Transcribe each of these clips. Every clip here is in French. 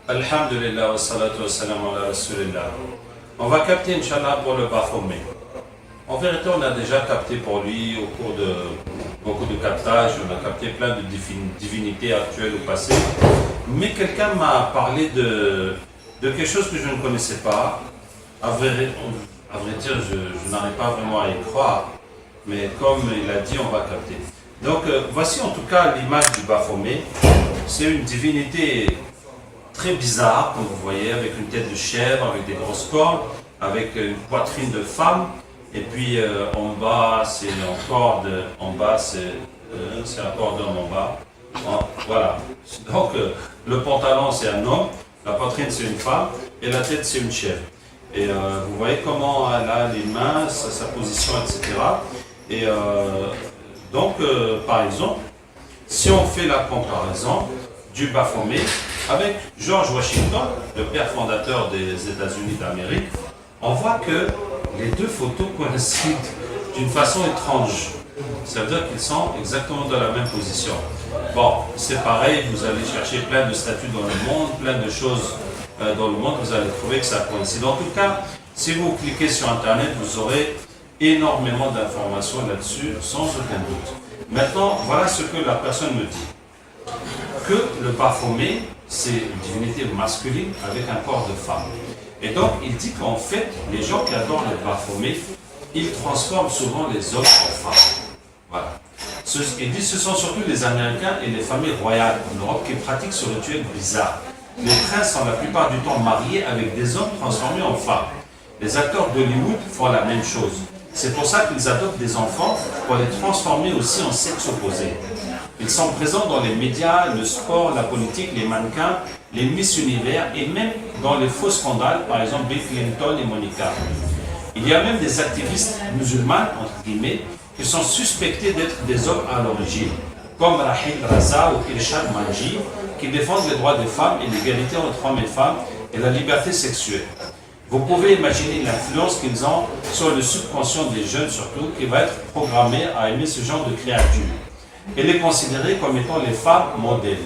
Alhamdulillah wa salatu wa salam ala rasulillah. On va capter, Inch'Allah, pour le Baphomet. En vérité, on a déjà capté pour lui au cours de beaucoup de captages, on a capté plein de divinités actuelles ou passées. Mais quelqu'un m'a parlé de quelque chose que je ne connaissais pas. À vrai dire, je n'arrive pas vraiment à y croire. Mais comme il a dit, on va capter. Donc, voici en tout cas l'image du Baphomet. C'est une divinité très bizarre, comme vous voyez, avec une tête de chèvre, avec des grosses cornes, avec une poitrine de femme. Et puis en bas, c'est un corps c'est un corps d'homme en bas. Voilà. Donc le pantalon c'est un homme, la poitrine c'est une femme et la tête c'est une chèvre. Et vous voyez comment elle a les mains, sa position, etc. Et donc par exemple, si on fait la comparaison du Baphomet avec George Washington, le père fondateur des États-Unis d'Amérique, on voit que les deux photos coïncident d'une façon étrange. Ça veut dire qu'ils sont exactement dans la même position. Bon, c'est pareil, vous allez chercher plein de statues dans le monde, plein de choses dans le monde, vous allez trouver que ça coïncide. En tout cas, si vous cliquez sur Internet, vous aurez énormément d'informations là-dessus, sans aucun doute. Maintenant, voilà ce que la personne me dit. Que le Baphomet, c'est une divinité masculine avec un corps de femme. Et donc, il dit qu'en fait, les gens qui adorent le Baphomet, ils transforment souvent les hommes en femmes. Voilà. Il dit que ce sont surtout les Américains et les familles royales en Europe qui pratiquent ce rituel bizarre. Les princes sont la plupart du temps mariés avec des hommes transformés en femmes. Les acteurs d'Hollywood font la même chose. C'est pour ça qu'ils adoptent des enfants pour les transformer aussi en sexe opposé. Ils sont présents dans les médias, le sport, la politique, les mannequins, les Miss Univers et même dans les faux scandales, par exemple Bill Clinton et Monica. Il y a même des activistes musulmans, entre guillemets, qui sont suspectés d'être des hommes à l'origine, comme Rahil Raza ou Irshad Manji, qui défendent les droits des femmes et l'égalité entre hommes et femmes et la liberté sexuelle. Vous pouvez imaginer l'influence qu'ils ont sur le subconscient des jeunes surtout, qui va être programmé à aimer ce genre de créatures et les considérer comme étant les femmes modèles.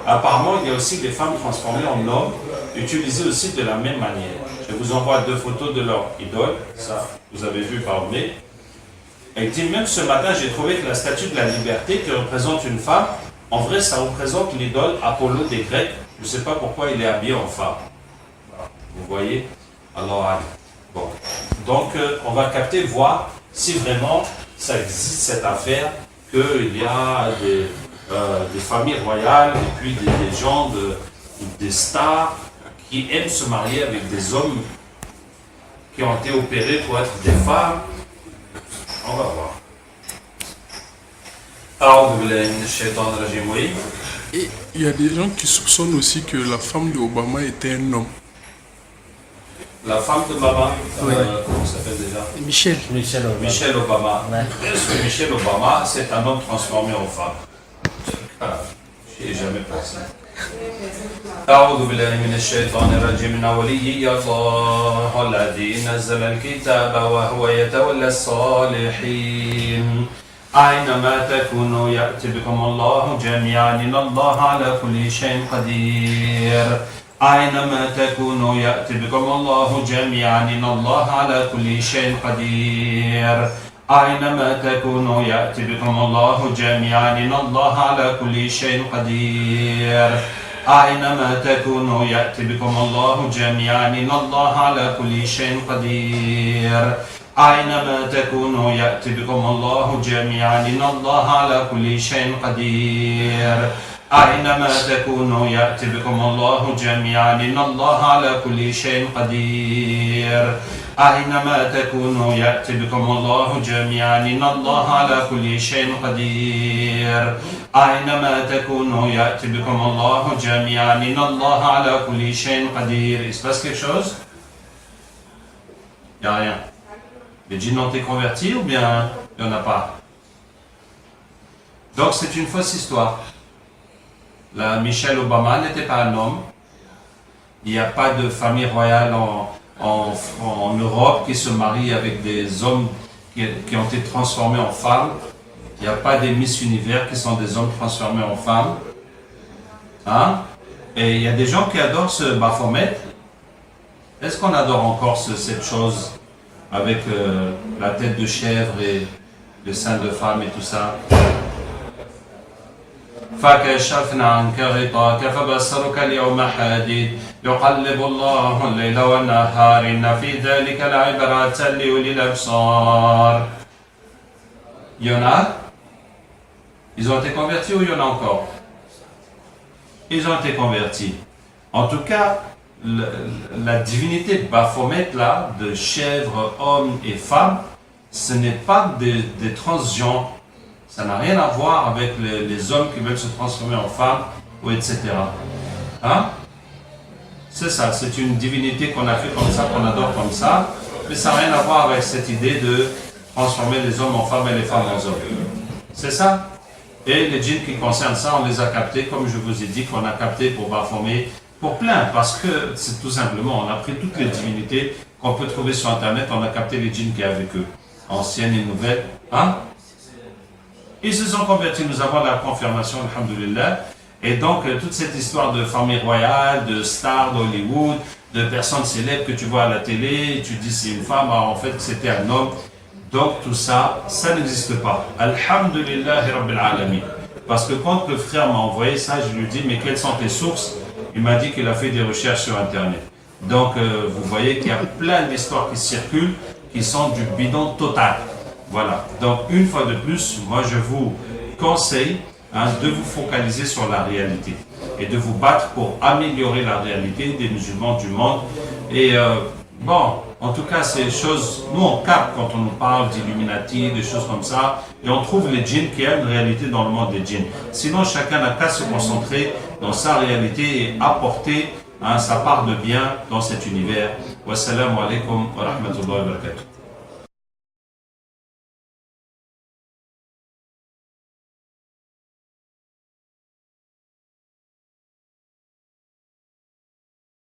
Apparemment, il y a aussi des femmes transformées en hommes, utilisées aussi de la même manière. Je vous envoie deux photos de leur idole, ça vous avez vu par mail. Elle dit, même ce matin, j'ai trouvé que la statue de la liberté qui représente une femme, en vrai, ça représente l'idole Apollo des Grecs. Je ne sais pas pourquoi il est habillé en femme. Vous voyez? Alors, bon. Donc, on va capter, voir si vraiment ça existe cette affaire, qu'il y a des familles royales et puis des gens, des stars qui aiment se marier avec des hommes qui ont été opérés pour être des femmes. On va voir. Et il y a des gens qui soupçonnent aussi que la femme d'Obama était un homme. La femme de Obama, comment ça s'appelle déjà? Michelle Obama. Est-ce que Michelle Obama, c'est un homme transformé en femme? Je n'y ai jamais pensé. أعوذ بالله من الشيطان الرجيم من ولي الله الذي نزل الكتاب وهو يتولى الصالحين أينما تكونوا يأتي بكم الله جميعا إن الله على كل شيء قدير أينما تكونوا يأتي بكم الله جميعا إن الله على كل شيء قدير أينما تكونوا يأتي بكم الله جميعا إن الله على كل شيء قدير أينما تكونوا يأتي بكم الله جميعا إن الله على كل شيء قدير أينما تكونوا يأتي بكم الله جميعا إن الله على كل شيء قدير أينما تكونوا يأتي بكم الله جميعا إن الله على كل شيء قدير أينما تكونوا يأتي بكم الله جميعا إن الله على كل شيء قدير أينما تكونوا يأتي بكم الله جميعا إن الله على كل شيء قدير. Il se passe quelque chose? Il n'y a rien. Les djinns ont été convertis ou bien il n'y en a pas? Donc c'est une fausse histoire. La Michelle Obama n'était pas un homme. Il n'y a pas de famille royale en Europe qui se marie avec des hommes qui ont été transformés en femmes. Il n'y a pas des Miss Univers qui sont des hommes transformés en femmes. Hein? Et il y a des gens qui adorent ce Baphomet. Est-ce qu'on adore encore cette chose avec la tête de chèvre et le sein de femme et tout ça? فكشفنا عنك غطاك فبصرك اليوم حديد يقلب الله الليل والنهار إن في ذلك لعبرة لأولي الأبصار. Il y en a? Ils ont été convertis ou il y en a encore? Ils ont été convertis. En tout cas, la divinité Baphomet là, de chèvres, hommes et femmes, ce n'est pas des transgenres. Ça n'a rien à voir avec les hommes qui veulent se transformer en femmes, ou etc. Hein? C'est ça, c'est une divinité qu'on a fait comme ça, qu'on adore comme ça, mais ça n'a rien à voir avec cette idée de transformer les hommes en femmes et les femmes en hommes. C'est ça? Et les djinns qui concernent ça, on les a captés, comme je vous ai dit, qu'on a capté pour Baphomet, pour plein, parce que c'est tout simplement, on a pris toutes les divinités qu'on peut trouver sur Internet, on a capté les djinns qui avec eux, anciennes et nouvelles. Hein? Ils se sont convertis, nous avons la confirmation, alhamdoulilah. Et donc, toute cette histoire de famille royale, de stars d'Hollywood, de personnes célèbres que tu vois à la télé, et tu dis c'est une femme, alors en fait c'était un homme. Donc tout ça, ça n'existe pas. Alhamdulillah Rabbil Alamin. Parce que quand le frère m'a envoyé ça, je lui ai dit, mais quelles sont tes sources? Il m'a dit qu'il a fait des recherches sur Internet. Donc vous voyez qu'il y a plein d'histoires qui circulent, qui sont du bidon total. Voilà, donc une fois de plus, moi je vous conseille de vous focaliser sur la réalité et de vous battre pour améliorer la réalité des musulmans du monde. Et bon, en tout cas, ces choses, nous on capte quand on nous parle d'Illuminati, des choses comme ça, et on trouve les djinns qui ont une réalité dans le monde des djinns. Sinon, chacun n'a qu'à se concentrer dans sa réalité et apporter sa part de bien dans cet univers. Wassalamu alaikum wa rahmatullahi wa barakatuh.